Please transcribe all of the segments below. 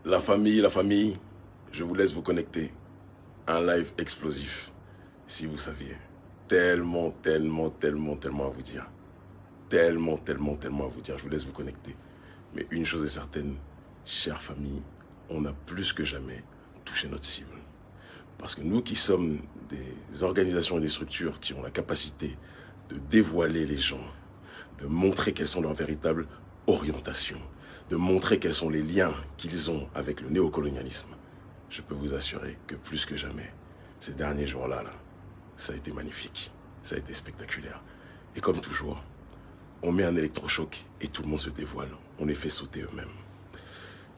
La famille, je vous laisse vous connecter. Un live explosif, si vous saviez. Tellement à vous dire. Tellement à vous dire. Je vous laisse vous connecter. Mais une chose est certaine, chère famille, on a plus que jamais touché notre cible. Parce que nous qui sommes des organisations et des structures qui ont la capacité de dévoiler les gens, de montrer quelles sont leurs véritables orientations, de montrer quels sont les liens qu'ils ont avec le néocolonialisme, je peux vous assurer que plus que jamais, ces derniers jours-là, ça a été magnifique, ça a été spectaculaire. Et comme toujours, on met un électrochoc et tout le monde se dévoile, on les fait sauter eux-mêmes.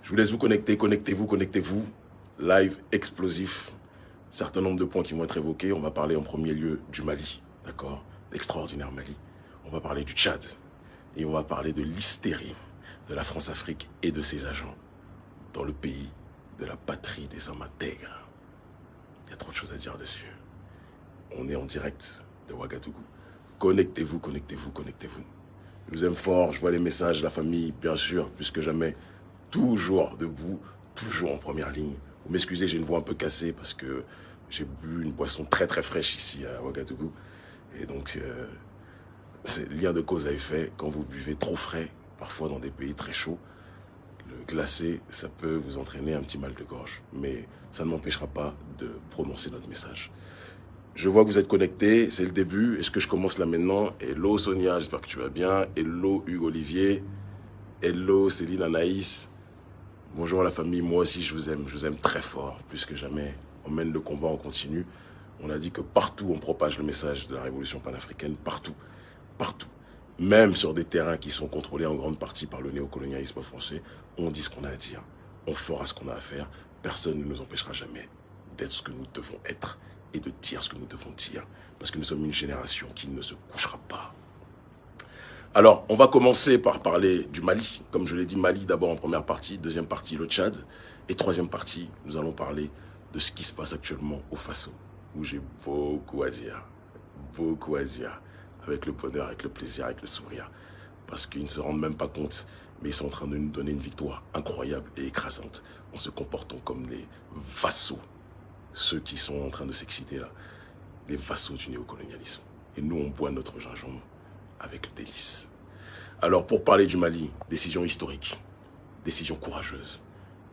Je vous laisse vous connecter, connectez-vous, live explosif, certain nombre de points qui vont être évoqués. On va parler en premier lieu du Mali, d'accord, l'extraordinaire Mali. On va parler du Tchad et on va parler de l'hystérie de la France-Afrique et de ses agents dans le pays de la patrie des hommes intègres. Il y a trop de choses à dire dessus. On est en direct de Ouagadougou. Connectez-vous. Je vous aime fort, je vois les messages, la famille, bien sûr, plus que jamais, toujours debout, toujours en première ligne. Vous m'excusez, j'ai une voix un peu cassée parce que j'ai bu une boisson très fraîche ici à Ouagadougou. Et donc, c'est lien de cause à effet. Quand vous buvez trop frais, parfois dans des pays très chauds, le glacé, ça peut vous entraîner un petit mal de gorge. Mais ça ne m'empêchera pas de prononcer notre message. Je vois que vous êtes connectés, c'est le début. Est-ce que je commence là maintenant? Hello Sonia, j'espère que tu vas bien. Hello Hugues Olivier. Hello Céline Anaïs. Bonjour la famille, moi aussi je vous aime très fort, plus que jamais. On mène le combat, on continue. On a dit que partout on propage le message de la révolution panafricaine, partout. Même sur des terrains qui sont contrôlés en grande partie par le néocolonialisme français, on dit ce qu'on a à dire, on fera ce qu'on a à faire. Personne ne nous empêchera jamais d'être ce que nous devons être et de dire ce que nous devons dire, parce que nous sommes une génération qui ne se couchera pas. Alors, on va commencer par parler du Mali. Comme je l'ai dit, Mali d'abord en première partie, deuxième partie le Tchad, et troisième partie, nous allons parler de ce qui se passe actuellement au Faso, où j'ai beaucoup à dire, avec le bonheur, avec le plaisir, avec le sourire, parce qu'ils ne se rendent même pas compte, mais ils sont en train de nous donner une victoire incroyable et écrasante, en se comportant comme les vassaux, ceux qui sont en train de s'exciter là, les vassaux du néocolonialisme. Et nous, on boit notre gingembre avec délice. Alors, pour parler du Mali, décision historique, décision courageuse,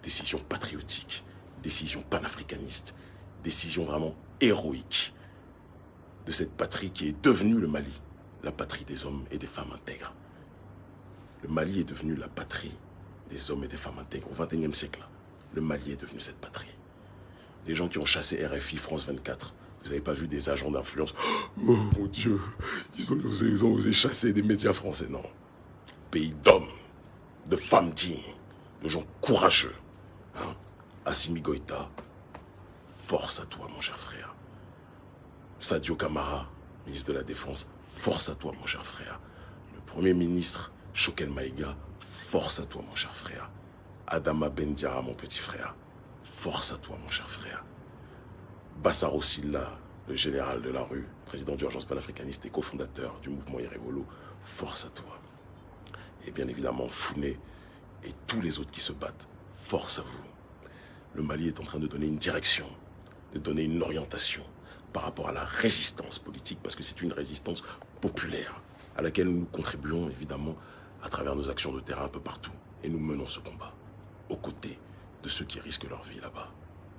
décision patriotique, décision panafricaniste, décision vraiment héroïque de cette patrie qui est devenue le Mali, la patrie des hommes et des femmes intègres. Le Mali est devenu la patrie des hommes et des femmes intègres. Au XXIe siècle, le Mali est devenu cette patrie. Les gens qui ont chassé RFI, France 24, vous n'avez pas vu des agents d'influence? Oh mon Dieu, ils ont osé chasser des médias français. Non. Pays d'hommes, de femmes dignes, de gens courageux. Hein? Assimi Goïta, force à toi mon cher frère. Sadio Kamara, ministre de la Défense, force à toi mon cher frère. Le Premier ministre, Choguel Maïga, force à toi mon cher frère. Adama Ben-Diara, mon petit frère, force à toi mon cher frère. Bassaro Silla, le général de la rue, président d'Urgence panafricaniste et cofondateur du mouvement Irévolo, force à toi. Et bien évidemment, Founé et tous les autres qui se battent, force à vous. Le Mali est en train de donner une direction, de donner une orientation par rapport à la résistance politique, parce que c'est une résistance populaire à laquelle nous contribuons évidemment à travers nos actions de terrain un peu partout. Et nous menons ce combat aux côtés de ceux qui risquent leur vie là-bas.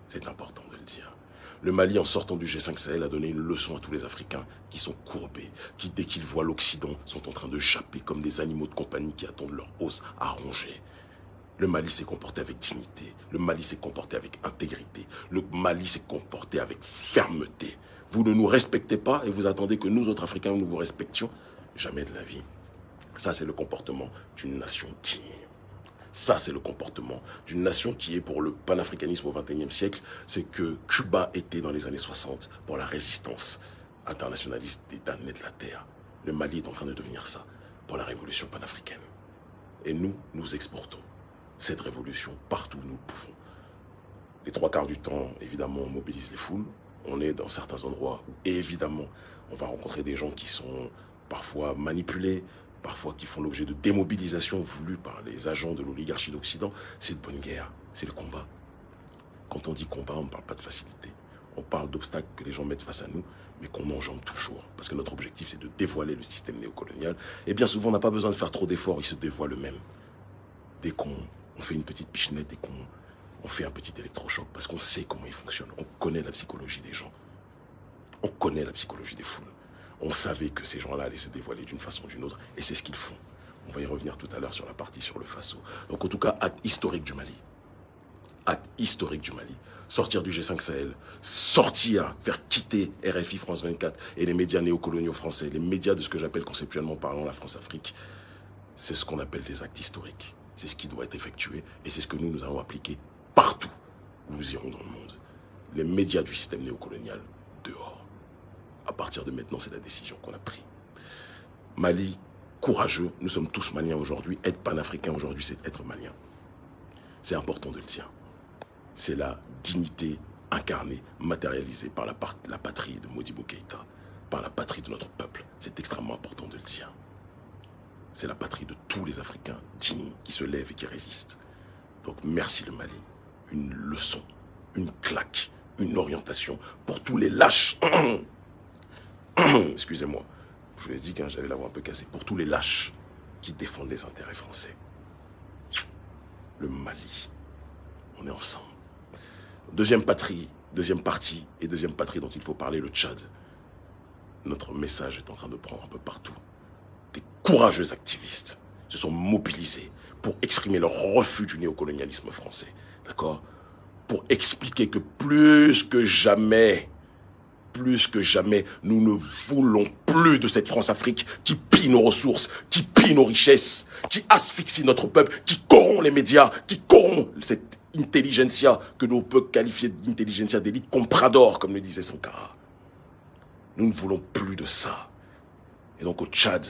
C'est important de le dire. Le Mali, en sortant du G5 Sahel, a donné une leçon à tous les Africains qui sont courbés, qui, dès qu'ils voient l'Occident, sont en train de japper comme des animaux de compagnie qui attendent leur os à ronger. Le Mali s'est comporté avec dignité, le Mali s'est comporté avec intégrité, le Mali s'est comporté avec fermeté. Vous ne nous respectez pas et vous attendez que nous, autres Africains, nous vous respections? Jamais de la vie. Ça, c'est le comportement d'une nation digne. Ça, c'est le comportement d'une nation qui est pour le panafricanisme au XXIe siècle. C'est que Cuba était dans les années 60 pour la résistance internationaliste des damnés de la terre. Le Mali est en train de devenir ça pour la révolution panafricaine. Et nous, nous exportons cette révolution partout où nous pouvons. Les trois quarts du temps, évidemment, on mobilise les foules. On est dans certains endroits où, évidemment, on va rencontrer des gens qui sont parfois manipulés parfois qui font l'objet de démobilisation voulue par les agents de l'oligarchie d'Occident, c'est de bonne guerre, c'est le combat. Quand on dit combat, on ne parle pas de facilité. On parle d'obstacles que les gens mettent face à nous, mais qu'on enjambe toujours. Parce que notre objectif, c'est de dévoiler le système néocolonial. Et bien souvent, on n'a pas besoin de faire trop d'efforts, il se dévoile eux-mêmes. Dès qu'on fait une petite pichenette et qu'on fait un petit électrochoc, parce qu'on sait comment il fonctionne. On connaît la psychologie des gens. On connaît la psychologie des foules. On savait que ces gens-là allaient se dévoiler d'une façon ou d'une autre, et c'est ce qu'ils font. On va y revenir tout à l'heure sur la partie sur le Faso. Donc en tout cas, acte historique du Mali. Acte historique du Mali. Sortir du G5 Sahel, sortir, faire quitter RFI, France 24 et les médias néocoloniaux français, les médias de ce que j'appelle conceptuellement parlant la France-Afrique, c'est ce qu'on appelle des actes historiques. C'est ce qui doit être effectué et c'est ce que nous allons appliquer partout où nous irons dans le monde. Les médias du système néocolonial, dehors. À partir de maintenant, c'est la décision qu'on a prise. Mali, courageux, nous sommes tous maliens aujourd'hui. Être panafricain aujourd'hui, c'est être malien. C'est important de le dire. C'est la dignité incarnée, matérialisée par la patrie de Modibo Keïta, par la patrie de notre peuple. C'est extrêmement important de le dire. C'est la patrie de tous les Africains dignes qui se lèvent et qui résistent. Donc merci le Mali. Une leçon, une claque, une orientation pour tous les lâches. Excusez-moi, je vous ai dit que j'avais la voix un peu cassée. Pour tous les lâches qui défendent les intérêts français. Le Mali, on est ensemble. Deuxième partie dont il faut parler, le Tchad. Notre message est en train de prendre un peu partout. Des courageux activistes se sont mobilisés pour exprimer leur refus du néocolonialisme français. D'accord? Pour expliquer que plus que jamais, nous ne voulons plus de cette France-Afrique qui pille nos ressources, qui pille nos richesses, qui asphyxie notre peuple, qui corrompt les médias, qui corrompt cette intelligentsia que l'on peut qualifier d'intelligentsia d'élite comprador, comme le disait Sankara. Nous ne voulons plus de ça. Et donc au Tchad,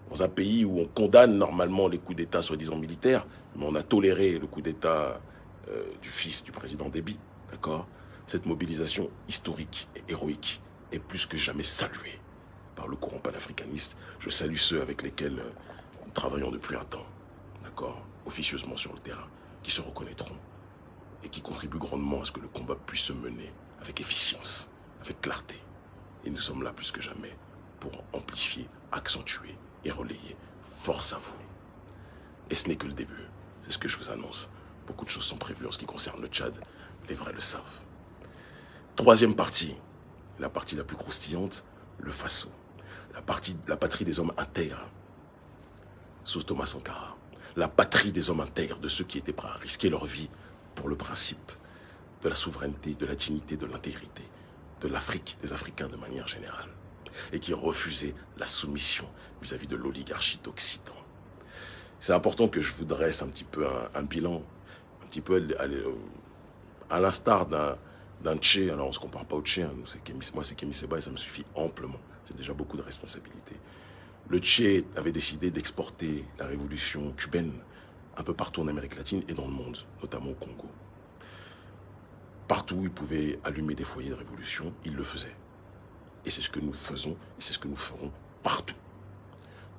dans un pays où on condamne normalement les coups d'État soi-disant militaires, mais on a toléré le coup d'État du fils du président Déby, d'accord? Cette mobilisation historique et héroïque est plus que jamais saluée par le courant panafricaniste. Je salue ceux avec lesquels nous travaillons depuis un temps, d'accord, officieusement sur le terrain, qui se reconnaîtront et qui contribuent grandement à ce que le combat puisse se mener avec efficience, avec clarté. Et nous sommes là plus que jamais pour amplifier, accentuer et relayer. Force à vous. Et ce n'est que le début. C'est ce que je vous annonce. Beaucoup de choses sont prévues en ce qui concerne le Tchad. Les vrais le savent. Troisième partie, la partie la plus croustillante, le Faso. La patrie des hommes intègres, sous Thomas Sankara. La patrie des hommes intègres, de ceux qui étaient prêts à risquer leur vie pour le principe de la souveraineté, de la dignité, de l'intégrité, de l'Afrique, des Africains de manière générale, et qui refusaient la soumission vis-à-vis de l'oligarchie d'Occident. C'est important que je vous dresse un petit peu un bilan, un petit peu à l'instar d'un Tché. Alors on ne se compare pas au Tché, hein. Moi c'est Kémy Séba et ça me suffit amplement. C'est déjà beaucoup de responsabilités. Le Tché avait décidé d'exporter la révolution cubaine un peu partout en Amérique latine et dans le monde, notamment au Congo. Partout où il pouvait allumer des foyers de révolution, il le faisait. Et c'est ce que nous faisons et c'est ce que nous ferons partout.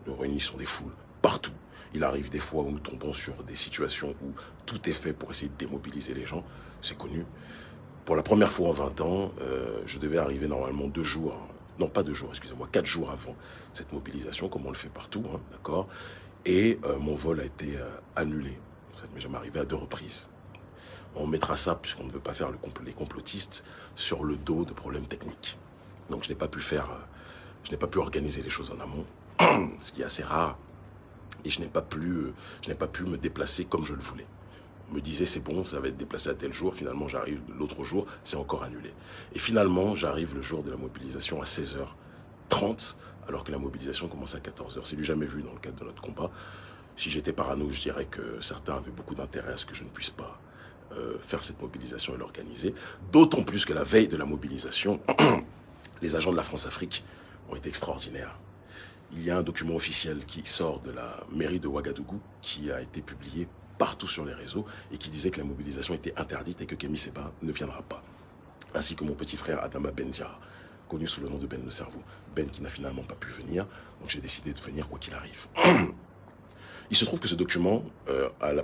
Nous réunissons des foules partout. Il arrive des fois où nous tombons sur des situations où tout est fait pour essayer de démobiliser les gens. C'est connu. Pour la première fois en 20 ans, je devais arriver normalement 2 jours, non pas 2 jours, excusez-moi, 4 jours avant cette mobilisation, comme on le fait partout, hein, d'accord? Et mon vol a été annulé. Ça ne m'est jamais arrivé à 2 reprises. On mettra ça, puisqu'on ne veut pas faire les complotistes, sur le dos de problèmes techniques. Donc je n'ai pas pu organiser les choses en amont, ce qui est assez rare. Et je n'ai pas pu me déplacer comme je le voulais. On me disait c'est bon, ça va être déplacé à tel jour. Finalement, j'arrive l'autre jour, c'est encore annulé. Et finalement, j'arrive le jour de la mobilisation à 16h30, alors que la mobilisation commence à 14h. C'est du jamais vu dans le cadre de notre combat. Si j'étais parano, je dirais que certains avaient beaucoup d'intérêt à ce que je ne puisse pas faire cette mobilisation et l'organiser. D'autant plus que la veille de la mobilisation, les agents de la France-Afrique ont été extraordinaires. Il y a un document officiel qui sort de la mairie de Ouagadougou qui a été publié partout sur les réseaux et qui disait que la mobilisation était interdite et que Kémy Séba ne viendra pas. Ainsi que mon petit frère Adama Bendia. connu sous le nom de Ben le cerveau. Ben qui n'a finalement pas pu venir, donc j'ai décidé de venir quoi qu'il arrive. Il se trouve que ce document,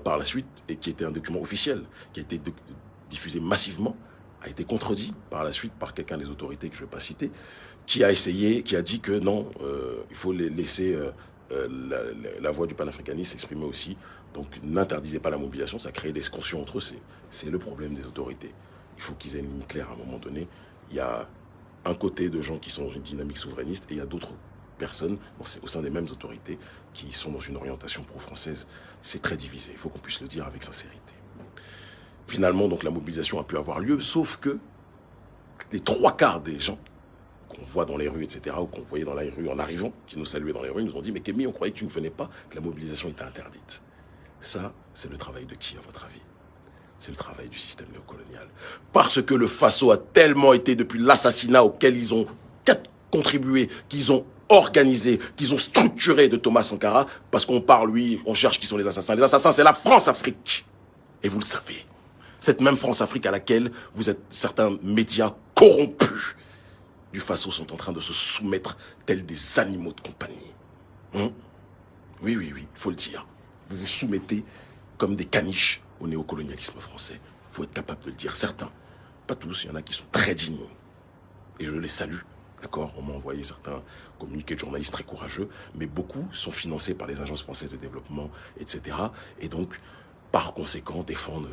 par la suite, et qui était un document officiel, qui a été diffusé massivement, a été contredit par la suite par quelqu'un des autorités que je ne vais pas citer, qui a essayé, qui a dit que non, il faut laisser la voix du panafricanisme s'exprimer aussi. Donc n'interdisez pas la mobilisation, ça crée des scissions entre eux, c'est le problème des autorités. Il faut qu'ils aient une ligne claire à un moment donné. Il y a un côté de gens qui sont dans une dynamique souverainiste et il y a d'autres personnes au sein des mêmes autorités qui sont dans une orientation pro-française. C'est très divisé, il faut qu'on puisse le dire avec sincérité. Finalement, donc, la mobilisation a pu avoir lieu, sauf que les 3/4 des gens qu'on voit dans les rues, etc., ou qu'on voyait dans les rues en arrivant, qui nous saluaient dans les rues, nous ont dit « Mais Kémy, on croyait que tu ne venais pas, que la mobilisation était interdite. » Ça, c'est le travail de qui, à votre avis? C'est le travail du système néocolonial. Parce que le Faso a tellement été, depuis l'assassinat auquel ils ont contribué, qu'ils ont organisé, qu'ils ont structuré de Thomas Sankara, parce qu'on parle, oui, on cherche qui sont les assassins. Les assassins, c'est la France-Afrique. Et vous le savez. Cette même France-Afrique à laquelle vous êtes, certains médias corrompus du Faso sont en train de se soumettre tels des animaux de compagnie. Oui, il faut le dire. Vous vous soumettez comme des caniches au néocolonialisme français. Il faut être capable de le dire. Certains, pas tous, il y en a qui sont très dignes. Et je les salue. D'accord, on m'a envoyé certains communiqués de journalistes très courageux, mais beaucoup sont financés par les agences françaises de développement, etc. Et donc, par conséquent, défendent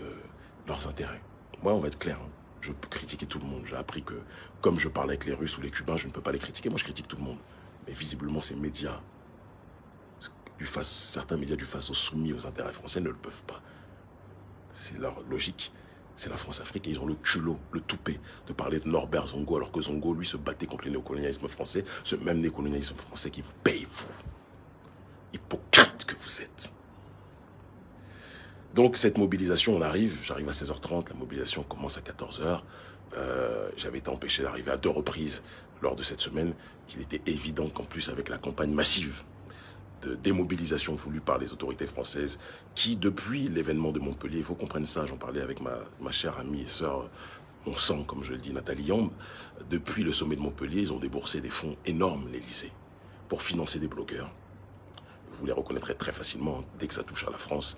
leurs intérêts. Moi, on va être clair, hein, je peux critiquer tout le monde. J'ai appris que, comme je parle avec les Russes ou les Cubains, je ne peux pas les critiquer. Moi, je critique tout le monde. Mais visiblement, ces médias, certains médias du Faso soumis aux intérêts français ne le peuvent pas. C'est leur logique. C'est la France-Afrique et ils ont le culot, le toupet de parler de Norbert Zongo alors que Zongo, lui, se battait contre le néocolonialisme français, ce même néocolonialisme français qui vous paye, vous. Hypocrite que vous êtes. Donc cette mobilisation, j'arrive à 16h30, la mobilisation commence à 14h. J'avais été empêché d'arriver à 2 reprises lors de cette semaine. Il était évident qu'en plus avec la campagne massive de démobilisation voulue par les autorités françaises, qui depuis l'événement de Montpellier, il faut qu'on comprenne ça, j'en parlais avec ma chère amie et sœur, mon sang, comme je le dis, Nathalie Yamb, depuis le sommet de Montpellier, ils ont déboursé des fonds énormes, l'Élysée, pour financer des blogueurs. Vous les reconnaîtrez très facilement dès que ça touche à la France.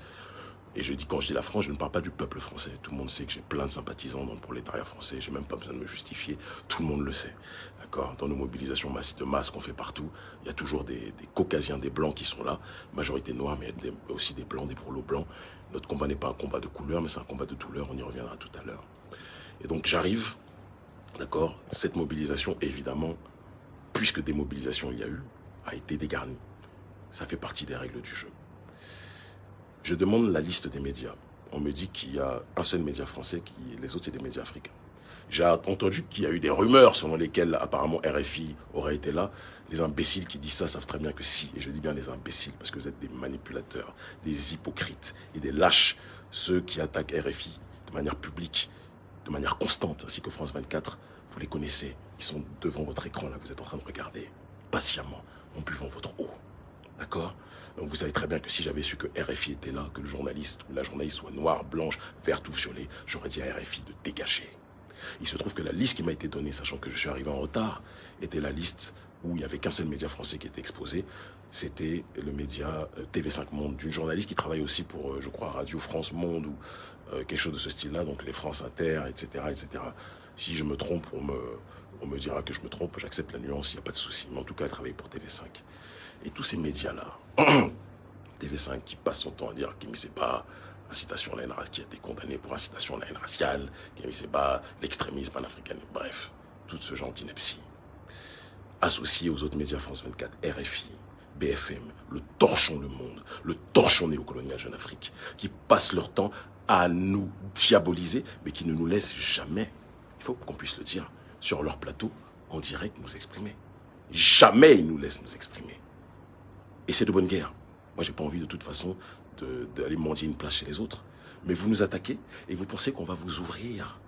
Et quand je dis la France, je ne parle pas du peuple français. Tout le monde sait que j'ai plein de sympathisants dans le prolétariat français. J'ai même pas besoin de me justifier. Tout le monde le sait. D'accord ? Dans nos mobilisations de masse qu'on fait partout, il y a toujours des caucasiens, des blancs qui sont là. Majorité noire, mais aussi des blancs, des prolos blancs. Notre combat n'est pas un combat de couleur, mais c'est un combat de douleur. On y reviendra tout à l'heure. Et donc j'arrive, d'accord ? Cette mobilisation, évidemment, puisque des mobilisations il y a eu, a été dégarnie. Ça fait partie des règles du jeu. Je demande la liste des médias. On me dit qu'il y a un seul média français, les autres c'est des médias africains. J'ai entendu qu'il y a eu des rumeurs selon lesquelles apparemment RFI aurait été là. Les imbéciles qui disent ça savent très bien que si, et je dis bien les imbéciles, parce que vous êtes des manipulateurs, des hypocrites et des lâches, ceux qui attaquent RFI de manière publique, de manière constante, ainsi que France 24, vous les connaissez. Ils sont devant votre écran, là, vous êtes en train de regarder, patiemment, en buvant votre eau. D'accord ? Donc vous savez très bien que si j'avais su que RFI était là, que le journaliste ou la journaliste soit noire, blanche, verte ou violet, j'aurais dit à RFI de dégager. Il se trouve que la liste qui m'a été donnée, sachant que je suis arrivé en retard, était la liste où il n'y avait qu'un seul média français qui était exposé. C'était le média TV5 Monde, d'une journaliste qui travaille aussi pour, je crois, Radio France Monde ou quelque chose de ce style-là, donc les France Inter, etc., etc. Si je me trompe, on me dira que je me trompe, j'accepte la nuance, il n'y a pas de souci. Mais en tout cas, elle travaille pour TV5. Et tous ces médias-là, TV5 qui passe son temps à dire Kémy Séba, incitation à la haine raciale, qui a été condamné pour incitation à la haine raciale, Kémy Séba, l'extrémisme panafricain, bref, tout ce genre d'ineptie. Associé aux autres médias France 24, RFI, BFM, le torchon Le Monde, le torchon néocolonial Jeune Afrique, qui passent leur temps à nous diaboliser, mais qui ne nous laissent jamais, il faut qu'on puisse le dire, sur leur plateau, en direct, nous exprimer. Jamais ils nous laissent nous exprimer. Et c'est de bonne guerre. Moi, j'ai pas envie de toute façon d'aller mendier une place chez les autres. Mais vous nous attaquez et vous pensez qu'on va vous ouvrir,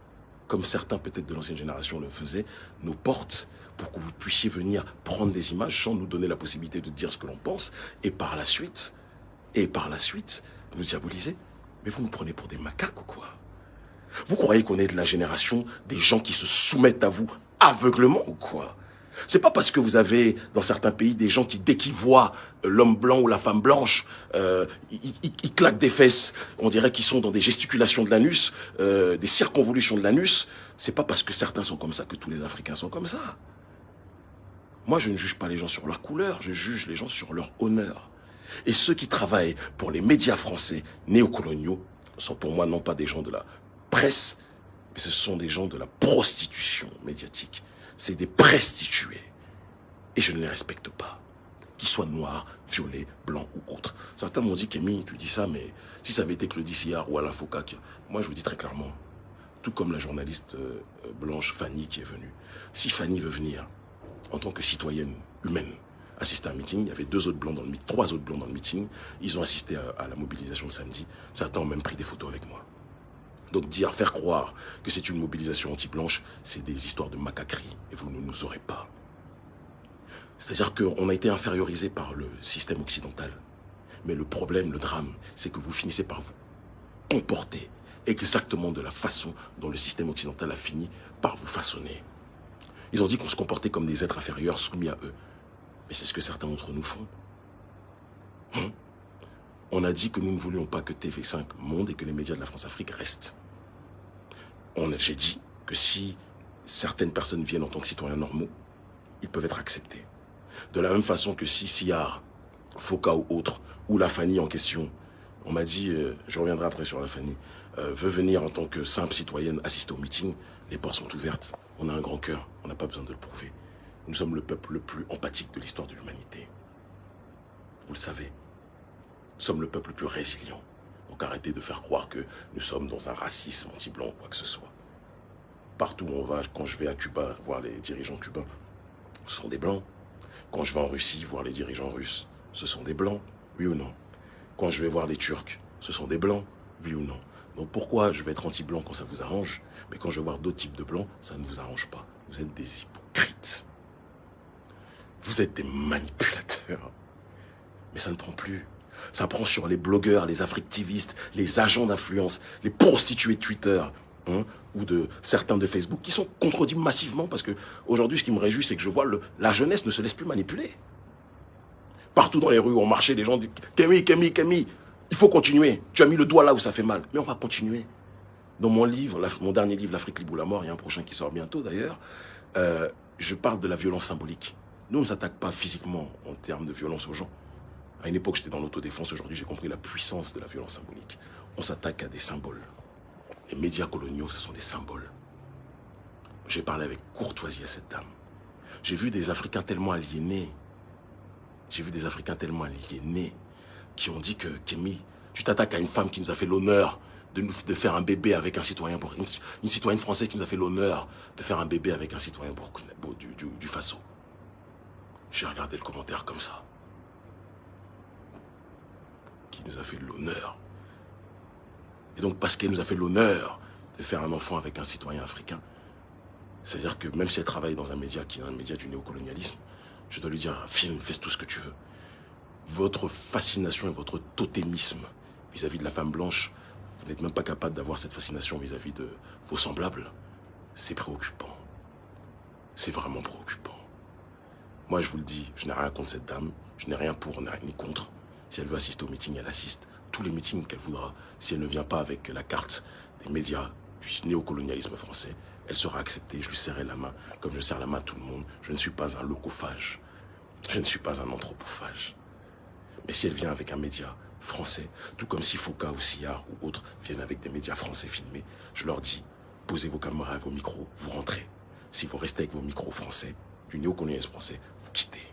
comme certains peut-être de l'ancienne génération le faisaient, nos portes pour que vous puissiez venir prendre des images sans nous donner la possibilité de dire ce que l'on pense et par la suite, nous diaboliser. Mais vous nous prenez pour des macaques ou quoi? Vous croyez qu'on est de la génération des gens qui se soumettent à vous aveuglement ou quoi? C'est pas parce que vous avez dans certains pays des gens qui, dès qu'ils voient l'homme blanc ou la femme blanche, ils claquent des fesses. On dirait qu'ils sont dans des gesticulations de l'anus, des circonvolutions de l'anus. C'est pas parce que certains sont comme ça que tous les Africains sont comme ça. Moi, je ne juge pas les gens sur leur couleur, je juge les gens sur leur honneur. Et ceux qui travaillent pour les médias français néocoloniaux sont pour moi non pas des gens de la presse, mais ce sont des gens de la prostitution médiatique. C'est des prostituées. Et je ne les respecte pas. Qu'ils soient noirs, violets, blancs ou autres. Certains m'ont dit, Kémy, tu dis ça, mais si ça avait été Claudie Sillard ou Alain Foucault, moi je vous dis très clairement, tout comme la journaliste blanche Fanny qui est venue, si Fanny veut venir en tant que citoyenne humaine, assister à un meeting, il y avait 2 autres blancs dans le meeting, 3 autres blancs dans le meeting, ils ont assisté à la mobilisation de samedi, certains ont même pris des photos avec moi. Donc faire croire que c'est une mobilisation anti-blanche, c'est des histoires de macaquerie, et vous ne nous aurez pas. C'est-à-dire qu'on a été infériorisé par le système occidental. Mais le problème, le drame, c'est que vous finissez par vous comporter exactement de la façon dont le système occidental a fini par vous façonner. Ils ont dit qu'on se comportait comme des êtres inférieurs soumis à eux. Mais c'est ce que certains d'entre nous font. On a dit que nous ne voulions pas que TV5 Monde et que les médias de la France-Afrique restent. J'ai dit que si certaines personnes viennent en tant que citoyens normaux, ils peuvent être acceptés. De la même façon que si Sillard, Foucault ou autre, ou la Fanny en question, on m'a dit, je reviendrai après sur la Fanny, veut venir en tant que simple citoyenne assister au meeting, les portes sont ouvertes. On a un grand cœur, on n'a pas besoin de le prouver. Nous sommes le peuple le plus empathique de l'histoire de l'humanité. Vous le savez. Nous sommes le peuple le plus résilient. Donc arrêtez de faire croire que nous sommes dans un racisme anti-blanc ou quoi que ce soit. Partout où on va, quand je vais à Cuba voir les dirigeants cubains, ce sont des blancs. Quand je vais en Russie voir les dirigeants russes, ce sont des blancs, oui ou non? Quand je vais voir les Turcs, ce sont des blancs, oui ou non? Donc pourquoi je vais être anti-blanc quand ça vous arrange, mais quand je vais voir d'autres types de blancs, ça ne vous arrange pas? Vous êtes des hypocrites. Vous êtes des manipulateurs. Mais ça ne prend plus. Ça prend sur les blogueurs, les africtivistes, les agents d'influence, les prostituées de Twitter, ou de certains de Facebook qui sont contredits massivement parce que aujourd'hui, ce qui me réjouit, c'est que je vois la jeunesse ne se laisse plus manipuler. Partout dans les rues où on marchait, les gens disent « Kémy, Kémy, Kémy, il faut continuer. Tu as mis le doigt là où ça fait mal. » Mais on va continuer. Dans mon livre, mon dernier livre, L'Afrique libre ou la mort, il y a un prochain qui sort bientôt d'ailleurs, je parle de la violence symbolique. Nous, on ne s'attaque pas physiquement en termes de violence aux gens. À une époque, j'étais dans l'autodéfense. Aujourd'hui, j'ai compris la puissance de la violence symbolique. On s'attaque à des symboles. Les médias coloniaux, ce sont des symboles. J'ai parlé avec courtoisie à cette dame. J'ai vu des Africains tellement aliénés. J'ai vu des Africains tellement aliénés qui ont dit que, Kémy, tu t'attaques à une femme qui nous a fait l'honneur de faire un bébé avec un citoyen, une citoyenne française qui nous a fait l'honneur de faire un bébé avec un citoyen du Faso. J'ai regardé le commentaire comme ça. Qui nous a fait l'honneur. Et donc, parce qu'elle nous a fait l'honneur de faire un enfant avec un citoyen africain, c'est-à-dire que même si elle travaille dans un média qui est un média du néocolonialisme, je dois lui dire, filme, fais tout ce que tu veux. Votre fascination et votre totémisme vis-à-vis de la femme blanche, vous n'êtes même pas capable d'avoir cette fascination vis-à-vis de vos semblables. C'est préoccupant. C'est vraiment préoccupant. Moi, je vous le dis, je n'ai rien contre cette dame, je n'ai rien pour ni contre. Si elle veut assister au meeting, elle assiste. Tous les meetings qu'elle voudra. Si elle ne vient pas avec la carte des médias du néocolonialisme français, elle sera acceptée. Je lui serrai la main comme je serre la main à tout le monde. Je ne suis pas un locophage. Je ne suis pas un anthropophage. Mais si elle vient avec un média français, tout comme si Foucault ou Sillard ou autres viennent avec des médias français filmés, je leur dis, posez vos caméras et vos micros, vous rentrez. Si vous restez avec vos micros français, du néocolonialisme français, vous quittez.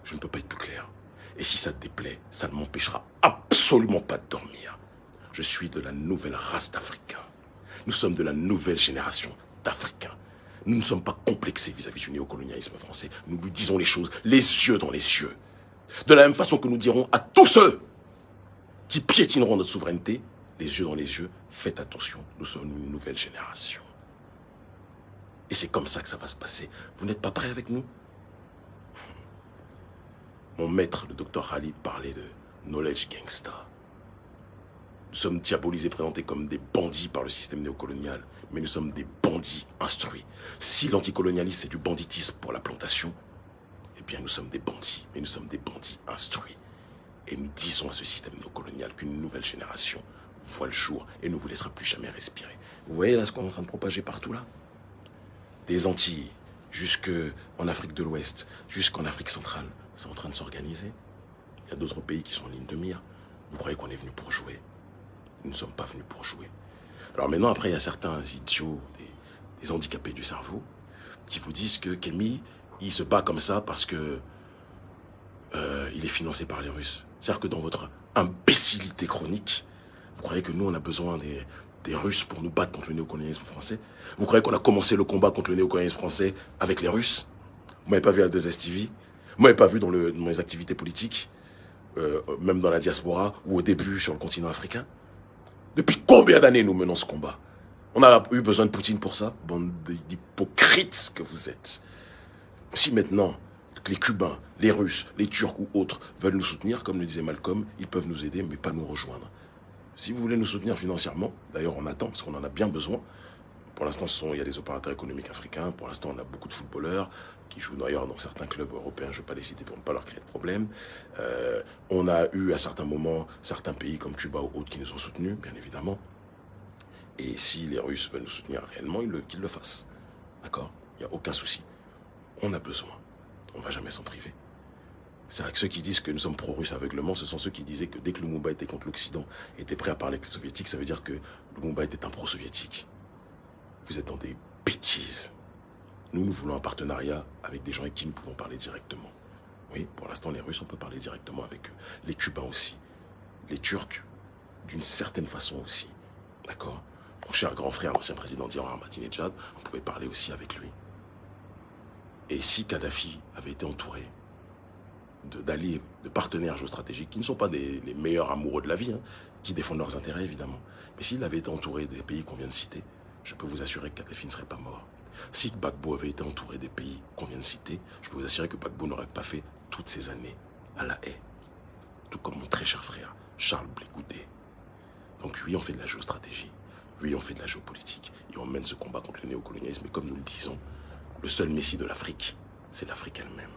Je ne peux pas être plus clair. Et si ça te déplaît, ça ne m'empêchera absolument pas de dormir. Je suis de la nouvelle race d'Africains. Nous sommes de la nouvelle génération d'Africains. Nous ne sommes pas complexés vis-à-vis du néocolonialisme français. Nous lui disons les choses, les yeux dans les yeux. De la même façon que nous dirons à tous ceux qui piétineront notre souveraineté, les yeux dans les yeux, faites attention, nous sommes une nouvelle génération. Et c'est comme ça que ça va se passer. Vous n'êtes pas prêts avec nous? Mon maître, le docteur Khalid, parlait de knowledge gangsta. Nous sommes diabolisés, présentés comme des bandits par le système néocolonial, mais nous sommes des bandits instruits. Si l'anticolonialisme c'est du banditisme pour la plantation, eh bien nous sommes des bandits, mais nous sommes des bandits instruits. Et nous disons à ce système néocolonial qu'une nouvelle génération voit le jour et ne vous laissera plus jamais respirer. Vous voyez là ce qu'on est en train de propager partout là? Des Antilles, jusqu'en Afrique de l'Ouest, jusqu'en Afrique centrale, c'est en train de s'organiser. Il y a d'autres pays qui sont en ligne de mire. Vous croyez qu'on est venu pour jouer? Nous ne sommes pas venus pour jouer. Alors maintenant, après, il y a certains idiots, des handicapés du cerveau, qui vous disent que Kémy, il se bat comme ça parce que il est financé par les Russes. C'est-à-dire que dans votre imbécilité chronique, vous croyez que nous, on a besoin des Russes pour nous battre contre le néocolonialisme français? Vous croyez qu'on a commencé le combat contre le néocolonialisme français avec les Russes? Vous m'avez pas vu à 2STV? Vous m'avez pas vu dans mes activités politiques, même dans la diaspora, ou au début sur le continent africain? Depuis combien d'années nous menons ce combat? On a eu besoin de Poutine pour ça? Bande d'hypocrites que vous êtes. Si maintenant, les Cubains, les Russes, les Turcs ou autres veulent nous soutenir, comme le disait Malcolm, ils peuvent nous aider, mais pas nous rejoindre. Si vous voulez nous soutenir financièrement, d'ailleurs on attend, parce qu'on en a bien besoin. Pour l'instant, il y a des opérateurs économiques africains. Pour l'instant, on a beaucoup de footballeurs qui jouent d'ailleurs dans certains clubs européens. Je ne vais pas les citer pour ne pas leur créer de problème. On a eu à certains moments, certains pays comme Cuba ou autres qui nous ont soutenus, bien évidemment. Et si les Russes veulent nous soutenir réellement, qu'ils le fassent. D'accord? Il n'y a aucun souci. On a besoin. On ne va jamais s'en priver. C'est vrai que ceux qui disent que nous sommes pro-russes aveuglement, ce sont ceux qui disaient que dès que Lumumba était contre l'Occident, était prêt à parler avec les soviétiques, ça veut dire que Lumumba était un pro-soviétique. Vous êtes dans des bêtises. Nous voulons un partenariat avec des gens avec qui nous pouvons parler directement. Oui, pour l'instant, les Russes, on peut parler directement avec eux. Les Cubains aussi. Les Turcs, d'une certaine façon aussi. D'accord? Mon cher grand frère, l'ancien président d'Iran, Ahmadinejad, on pouvait parler aussi avec lui. Et si Kadhafi avait été entouré d'alliés, de partenaires géostratégiques, qui ne sont pas les meilleurs amoureux de la vie, hein, qui défendent leurs intérêts, évidemment. Mais s'il avait été entouré des pays qu'on vient de citer, je peux vous assurer que Kadhafi ne serait pas mort. Si Gbagbo avait été entouré des pays qu'on vient de citer, je peux vous assurer que Gbagbo n'aurait pas fait toutes ces années à la haie. Tout comme mon très cher frère, Charles Blé Goudé. Donc oui, on fait de la géostratégie. Oui, on fait de la géopolitique. Et on mène ce combat contre le néocolonialisme. Et comme nous le disons, le seul messie de l'Afrique, c'est l'Afrique elle-même.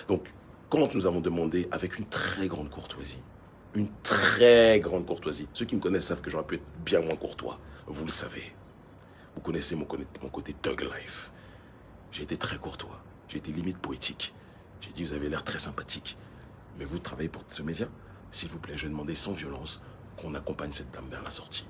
Donc, quand nous avons demandé avec une très grande courtoisie, ceux qui me connaissent savent que j'aurais pu être bien moins courtois, vous le savez. Vous connaissez mon côté thug life. J'ai été très courtois, j'ai été limite poétique. J'ai dit, vous avez l'air très sympathique, mais vous travaillez pour ce média. S'il vous plaît, je vais demander sans violence qu'on accompagne cette dame vers la sortie.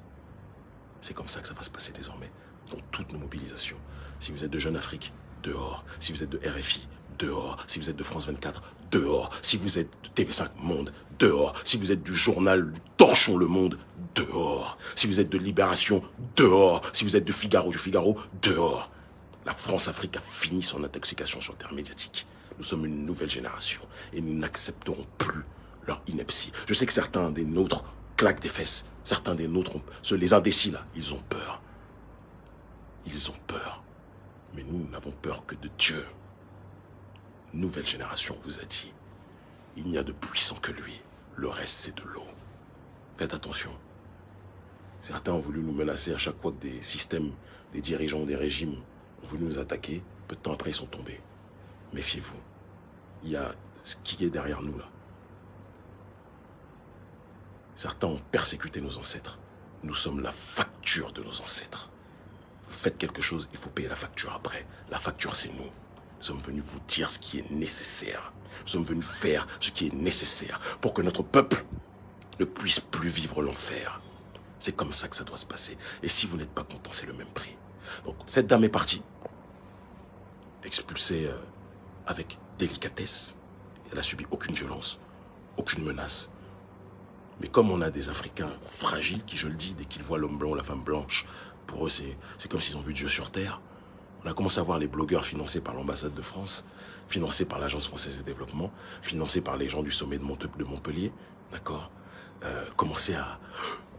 C'est comme ça que ça va se passer désormais, dans toutes nos mobilisations. Si vous êtes de Jeune Afrique, dehors. Si vous êtes de RFI, dehors. Si vous êtes de France 24, dehors. Si vous êtes de TV5 Monde, dehors. Si vous êtes du journal Torchons le Monde, dehors. Si vous êtes de Libération, dehors. Si vous êtes de Figaro, dehors. La France-Afrique a fini son intoxication sur le terrain médiatique. Nous sommes une nouvelle génération et nous n'accepterons plus leur ineptie. Je sais que certains des nôtres claquent des fesses. Certains des nôtres, les indécis là, ils ont peur. Ils ont peur. Mais nous n'avons peur que de Dieu. Nouvelle génération vous a dit, il n'y a de puissant que lui. Le reste, c'est de l'eau. Faites attention. Certains ont voulu nous menacer à chaque fois que des systèmes, des dirigeants, des régimes ont voulu nous attaquer. Peu de temps après, ils sont tombés. Méfiez-vous. Il y a ce qui est derrière nous, là. Certains ont persécuté nos ancêtres. Nous sommes la facture de nos ancêtres. Vous faites quelque chose, il faut payer la facture après. La facture, c'est nous. Nous sommes venus vous dire ce qui est nécessaire. Nous sommes venus faire ce qui est nécessaire pour que notre peuple ne puisse plus vivre l'enfer. C'est comme ça que ça doit se passer. Et si vous n'êtes pas content, c'est le même prix. Donc, cette dame est partie. Expulsée avec délicatesse. Elle n'a subi aucune violence, aucune menace. Mais comme on a des Africains fragiles, qui, je le dis, dès qu'ils voient l'homme blanc ou la femme blanche, pour eux, c'est comme s'ils ont vu Dieu sur terre. On a commencé à voir les blogueurs financés par l'ambassade de France, financés par l'Agence française de développement, financés par les gens du sommet de Montpellier, d'accord, commencer à...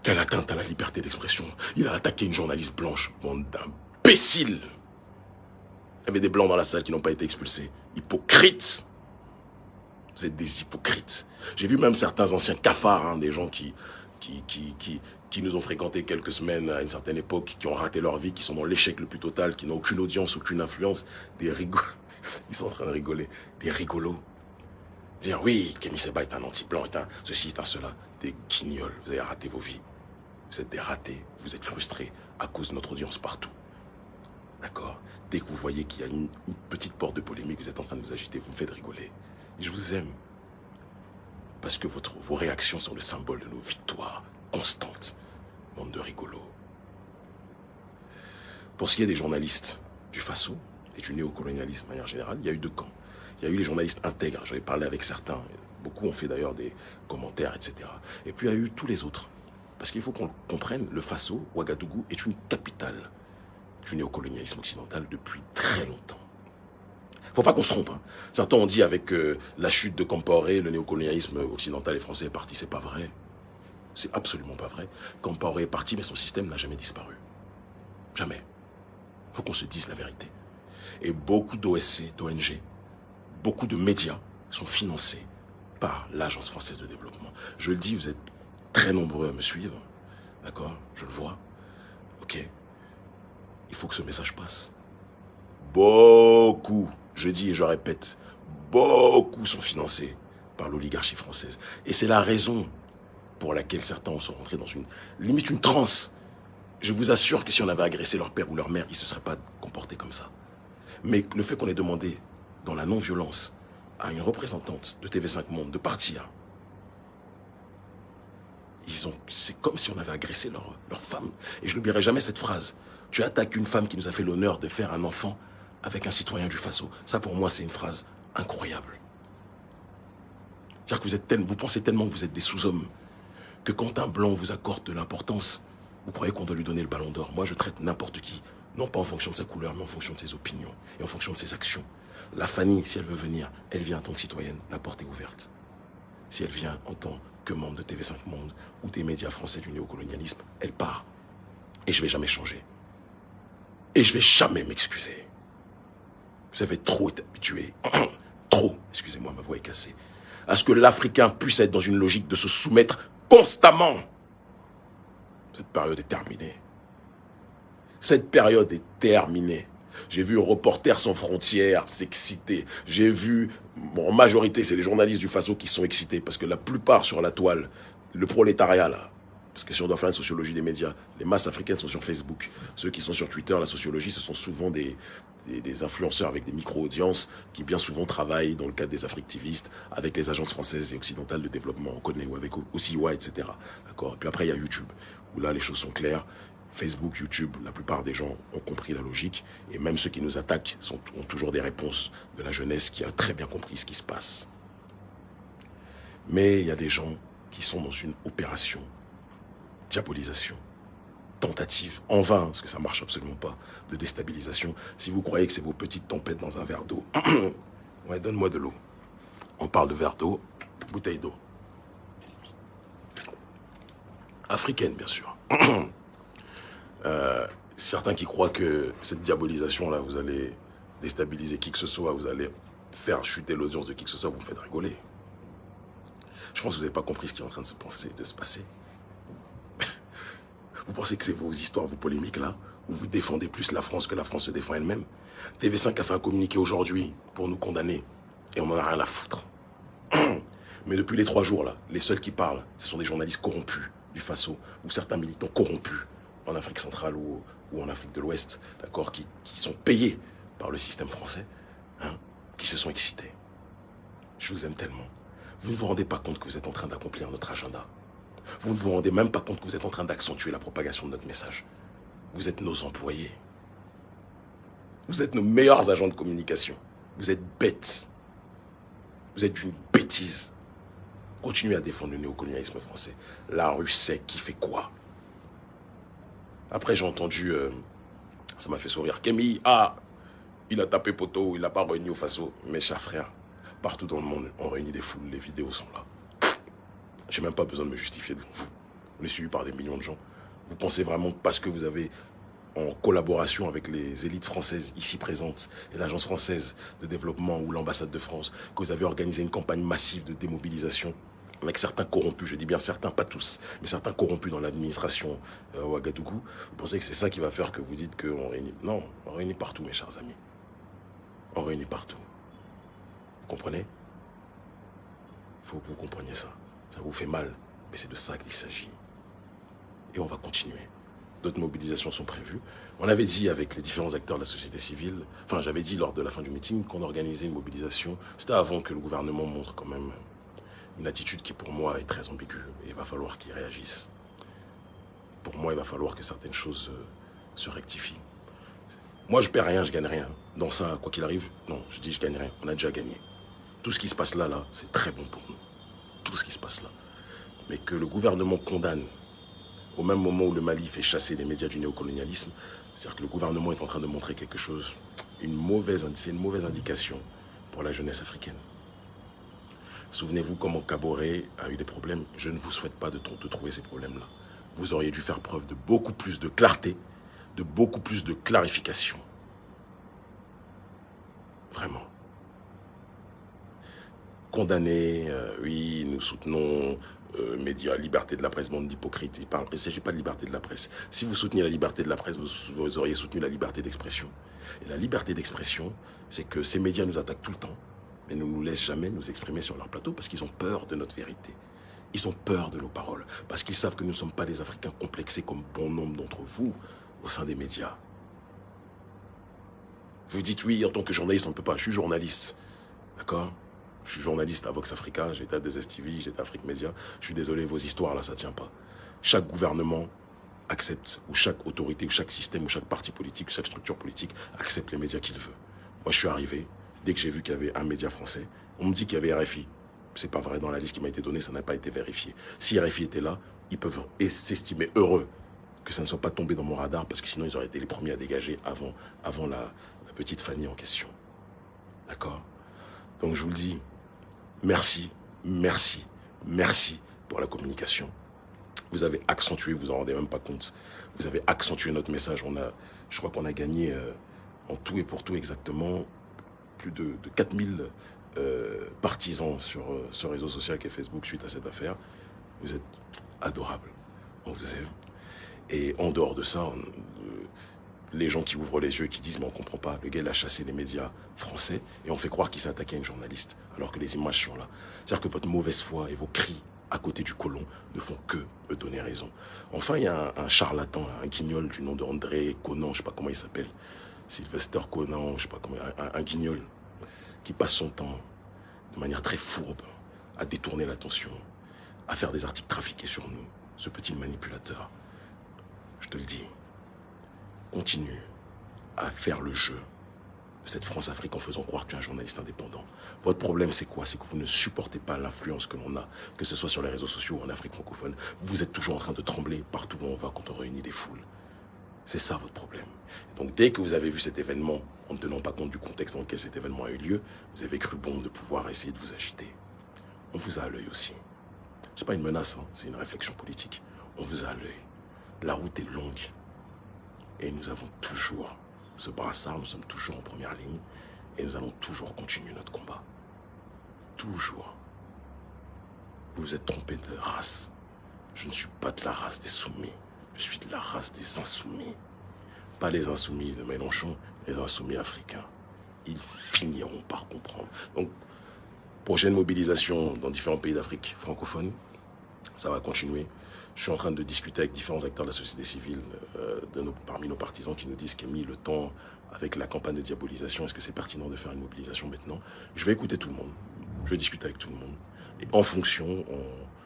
Quelle atteinte à la liberté d'expression. Il a attaqué une journaliste blanche, bande d'imbéciles. Il y avait des blancs dans la salle qui n'ont pas été expulsés. Hypocrites. Vous êtes des hypocrites. J'ai vu même certains anciens cafards, hein, des gens qui qui nous ont fréquenté quelques semaines à une certaine époque, qui ont raté leur vie, qui sont dans l'échec le plus total, qui n'ont aucune audience, aucune influence, des rigolos. Ils sont en train de rigoler. Des rigolos. Dire oui, Kémy Séba est un anti-blanc, est un ceci, est un cela. Des guignols. Vous avez raté vos vies. Vous êtes des ratés. Vous êtes frustrés à cause de notre audience partout. D'accord? Dès que vous voyez qu'il y a une petite porte de polémique, vous êtes en train de vous agiter, vous me faites rigoler. Je vous aime. Parce que vos réactions sont le symbole de nos victoires constantes. Bande de rigolos. Pour ce qui est des journalistes du Faso et du néocolonialisme de manière générale, il y a eu deux camps. Il y a eu les journalistes intègres, j'avais parlé avec certains, beaucoup ont fait d'ailleurs des commentaires, etc. Et puis il y a eu tous les autres. Parce qu'il faut qu'on comprenne, le Faso, Ouagadougou, est une capitale du néocolonialisme occidental depuis très longtemps. Faut pas qu'on se trompe. Hein. Certains ont dit avec la chute de Compaoré, le néocolonialisme occidental et français est parti. C'est pas vrai. C'est absolument pas vrai. Compaoré est parti, mais son système n'a jamais disparu. Jamais. Faut qu'on se dise la vérité. Et beaucoup d'OSC, d'ONG, beaucoup de médias sont financés par l'Agence française de développement. Je le dis, vous êtes très nombreux à me suivre. D'accord? Je le vois. Ok? Il faut que ce message passe. Beaucoup, je dis et je répète, beaucoup sont financés par l'oligarchie française. Et c'est la raison pour laquelle certains sont rentrés dans limite une transe. Je vous assure que si on avait agressé leur père ou leur mère, ils ne se seraient pas comportés comme ça. Mais le fait qu'on ait demandé, dans la non-violence, à une représentante de TV5 Monde de partir, c'est comme si on avait agressé leur femme. Et je n'oublierai jamais cette phrase. Tu attaques une femme qui nous a fait l'honneur de faire un enfant avec un citoyen du Faso. Ça, pour moi, c'est une phrase incroyable. C'est-à-dire que vous pensez tellement que vous êtes des sous-hommes que quand un blanc vous accorde de l'importance, vous croyez qu'on doit lui donner le ballon d'or. Moi, je traite n'importe qui, non pas en fonction de sa couleur, mais en fonction de ses opinions et en fonction de ses actions. La Fanny, si elle veut venir, elle vient en tant que citoyenne, la porte est ouverte. Si elle vient en tant que membre de TV5 Monde ou des médias français du néocolonialisme, elle part. Et je ne vais jamais changer. Et je ne vais jamais m'excuser. Vous avez trop été habitué, trop, excusez-moi, ma voix est cassée, à ce que l'Africain puisse être dans une logique de se soumettre constamment. Cette période est terminée. Cette période est terminée. J'ai vu Reporters sans frontières s'exciter. J'ai vu, en majorité, c'est les journalistes du Faso qui sont excités, parce que la plupart sur la toile, le prolétariat là, parce que si on doit faire une sociologie des médias, les masses africaines sont sur Facebook. Ceux qui sont sur Twitter, la sociologie, ce sont souvent des influenceurs avec des micro-audiences qui bien souvent travaillent dans le cadre des Africtivistes avec les agences françaises et occidentales de développement, on connaît, ou avec OCIWA, etc. D'accord. Puis après, il y a YouTube, où là, les choses sont claires. Facebook, YouTube, la plupart des gens ont compris la logique. Et même ceux qui nous attaquent ont toujours des réponses de la jeunesse qui a très bien compris ce qui se passe. Mais il y a des gens qui sont dans une opération, diabolisation, tentative, en vain, parce que ça ne marche absolument pas, de déstabilisation. Si vous croyez que c'est vos petites tempêtes dans un verre d'eau, ouais, donne-moi de l'eau. On parle de verre d'eau, bouteille d'eau. Africaine, bien sûr. Certains qui croient que cette diabolisation-là, vous allez déstabiliser qui que ce soit, vous allez faire chuter l'audience de qui que ce soit, vous me faites rigoler. Je pense que vous n'avez pas compris ce qui est en train de se passer. Vous pensez que c'est vos histoires, vos polémiques là, où vous défendez plus la France que la France se défend elle-même. TV5 a fait un communiqué aujourd'hui pour nous condamner et on n'en a rien à foutre. Mais depuis les 3 jours là, les seuls qui parlent, ce sont des journalistes corrompus du Faso ou certains militants corrompus en Afrique centrale ou en Afrique de l'Ouest, d'accord, qui sont payés par le système français, hein, qui se sont excités. Je vous aime tellement. Vous ne vous rendez pas compte que vous êtes en train d'accomplir notre agenda. Vous ne vous rendez même pas compte que vous êtes en train d'accentuer la propagation de notre message. Vous êtes nos employés. Vous êtes nos meilleurs agents de communication. Vous êtes bêtes. Vous êtes d'une bêtise. Continuez à défendre le néocolonialisme français. La rue sait qui fait quoi. Après, j'ai entendu, ça m'a fait sourire, Kémy, il a tapé poteau, il n'a pas réuni au Faso. Mes chers frères, partout dans le monde, on réunit des foules, les vidéos sont là. J'ai même pas besoin de me justifier devant vous. On est suivi par des millions de gens. Vous pensez vraiment que parce que vous avez, en collaboration avec les élites françaises ici présentes et l'Agence française de développement ou l'ambassade de France, que vous avez organisé une campagne massive de démobilisation avec certains corrompus, je dis bien certains, pas tous, mais certains corrompus dans l'administration Ouagadougou, vous pensez que c'est ça qui va faire que vous dites qu'on réunit? Non, on réunit partout, mes chers amis. On réunit partout. Vous comprenez? Il faut que vous compreniez ça. Ça vous fait mal, mais c'est de ça qu'il s'agit. Et on va continuer. D'autres mobilisations sont prévues. On avait dit avec les différents acteurs de la société civile, enfin j'avais dit lors de la fin du meeting qu'on organisait une mobilisation. C'était avant que le gouvernement montre quand même une attitude qui pour moi est très ambiguë. Et il va falloir qu'il réagisse. Pour moi, il va falloir que certaines choses se rectifient. Moi, je perds rien, je gagne rien. Dans ça, quoi qu'il arrive, non, je dis je gagne rien. On a déjà gagné. Tout ce qui se passe là, c'est très bon pour nous. Tout ce qui se passe là. Mais que le gouvernement condamne, au même moment où le Mali fait chasser les médias du néocolonialisme, c'est-à-dire que le gouvernement est en train de montrer quelque chose, c'est une mauvaise indication pour la jeunesse africaine. Souvenez-vous comment Kaboré a eu des problèmes. Je ne vous souhaite pas de trouver ces problèmes-là. Vous auriez dû faire preuve de beaucoup plus de clarté, de beaucoup plus de clarification. Vraiment. Condamner, oui, nous soutenons médias, liberté de la presse, bande d'hypocrites. Il ne s'agit pas de liberté de la presse. Si vous souteniez la liberté de la presse, vous auriez soutenu la liberté d'expression. Et la liberté d'expression, c'est que ces médias nous attaquent tout le temps, mais ne nous laissent jamais nous exprimer sur leur plateau parce qu'ils ont peur de notre vérité. Ils ont peur de nos paroles, parce qu'ils savent que nous ne sommes pas des Africains complexés comme bon nombre d'entre vous au sein des médias. Vous dites oui, en tant que journaliste, on ne peut pas. Je suis journaliste, d'accord? Je suis journaliste à Vox Africa, j'étais à 2STV, j'étais à Afrique Média. Je suis désolé, vos histoires là, ça ne tient pas. Chaque gouvernement accepte, ou chaque autorité, ou chaque système, ou chaque parti politique, ou chaque structure politique accepte les médias qu'il veut. Moi, je suis arrivé, dès que j'ai vu qu'il y avait un média français, on me dit qu'il y avait RFI. C'est pas vrai, dans la liste qui m'a été donnée, ça n'a pas été vérifié. Si RFI était là, ils peuvent s'estimer heureux que ça ne soit pas tombé dans mon radar, parce que sinon ils auraient été les premiers à dégager avant la petite Fanny en question. D'accord? Donc je vous le dis, merci, merci, merci pour la communication. Vous avez accentué, vous en rendez même pas compte, vous avez accentué notre message. Je crois qu'on a gagné en tout et pour tout exactement plus de 4000 partisans sur ce réseau social qu'est Facebook suite à cette affaire. Vous êtes adorables, on vous aime. Et en dehors de ça, les gens qui ouvrent les yeux et qui disent mais on comprend pas, le gars il a chassé les médias français et on fait croire qu'il s'est attaqué à une journaliste alors que les images sont là. C'est-à-dire que votre mauvaise foi et vos cris à côté du colon ne font que me donner raison. Enfin, il y a un charlatan, un guignol du nom de André Conan, je sais pas comment il s'appelle, Sylvester Conan, je sais pas comment, un guignol qui passe son temps de manière très fourbe à détourner l'attention, à faire des articles trafiqués sur nous, ce petit manipulateur. Je te le dis, continue à faire le jeu de cette France-Afrique en faisant croire que tu es un journaliste indépendant. Votre problème, c'est quoi? C'est que vous ne supportez pas l'influence que l'on a, que ce soit sur les réseaux sociaux ou en Afrique francophone. Vous êtes toujours en train de trembler partout où on va quand on réunit des foules. C'est ça votre problème. Et donc dès que vous avez vu cet événement, en ne tenant pas compte du contexte dans lequel cet événement a eu lieu, vous avez cru bon de pouvoir essayer de vous agiter. On vous a à l'œil aussi. C'est pas une menace, hein, c'est une réflexion politique. On vous a à l'œil. La route est longue. Et nous avons toujours ce brassard, nous sommes toujours en première ligne. Et nous allons toujours continuer notre combat. Toujours. Vous vous êtes trompé de race. Je ne suis pas de la race des soumis. Je suis de la race des insoumis. Pas les insoumis de Mélenchon, les insoumis africains. Ils finiront par comprendre. Donc, prochaine mobilisation dans différents pays d'Afrique francophone. Ça va continuer. Je suis en train de discuter avec différents acteurs de la société civile, parmi nos partisans qui nous disent qu'il a mis le temps avec la campagne de diabolisation. Est-ce que c'est pertinent de faire une mobilisation maintenant? Je vais écouter tout le monde. Je vais discuter avec tout le monde. Et en fonction,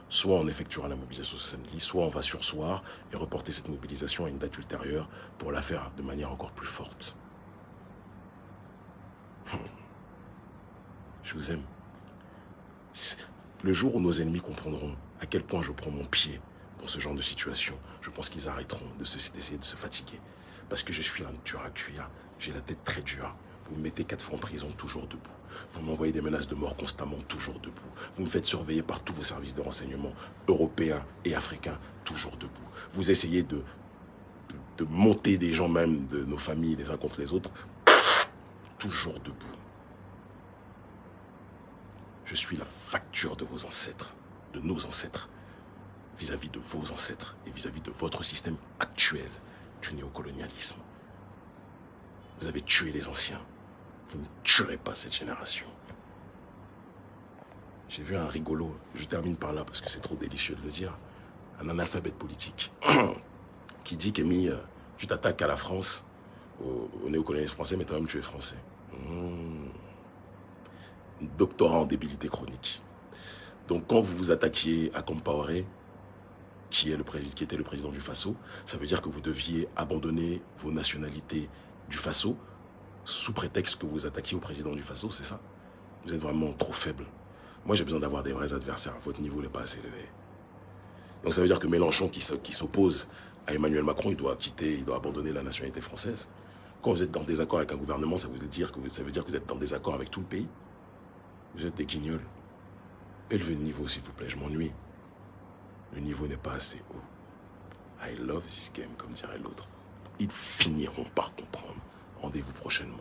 soit on effectuera la mobilisation ce samedi, soit on va surseoir et reporter cette mobilisation à une date ultérieure pour la faire de manière encore plus forte. Je vous aime. Le jour où nos ennemis comprendront à quel point je prends mon pied dans ce genre de situation, je pense qu'ils arrêteront d'essayer de se fatiguer. Parce que je suis un dur à cuire, j'ai la tête très dure. Vous me mettez 4 fois en prison, toujours debout. Vous m'envoyez des menaces de mort constamment, toujours debout. Vous me faites surveiller par tous vos services de renseignement, européens et africains, toujours debout. Vous essayez de monter des gens même de nos familles les uns contre les autres, toujours debout. Je suis la facture de vos ancêtres. de nos ancêtres, vis-à-vis de vos ancêtres et vis-à-vis de votre système actuel du néocolonialisme. Vous avez tué les anciens. Vous ne tuerez pas cette génération. J'ai vu un rigolo, je termine par là parce que c'est trop délicieux de le dire, un analphabète politique qui dit qu'Emmy, tu t'attaques à la France, au néocolonialisme français, mais toi-même tu es français. Doctorat en débilité chronique. Donc quand vous vous attaquiez à Compaoré, qui était le président du Faso, ça veut dire que vous deviez abandonner vos nationalités du Faso sous prétexte que vous attaquiez au président du Faso, c'est ça? Vous êtes vraiment trop faible. Moi, j'ai besoin d'avoir des vrais adversaires. Votre niveau n'est pas assez élevé. Donc ça veut dire que Mélenchon, qui s'oppose à Emmanuel Macron, il doit abandonner la nationalité française. Quand vous êtes en désaccord avec un gouvernement, ça veut dire que vous êtes en désaccord avec tout le pays. Vous êtes des guignols. Élevez le niveau, s'il vous plaît, je m'ennuie. Le niveau n'est pas assez haut. I love this game, comme dirait l'autre. Ils finiront par comprendre. Rendez-vous prochainement.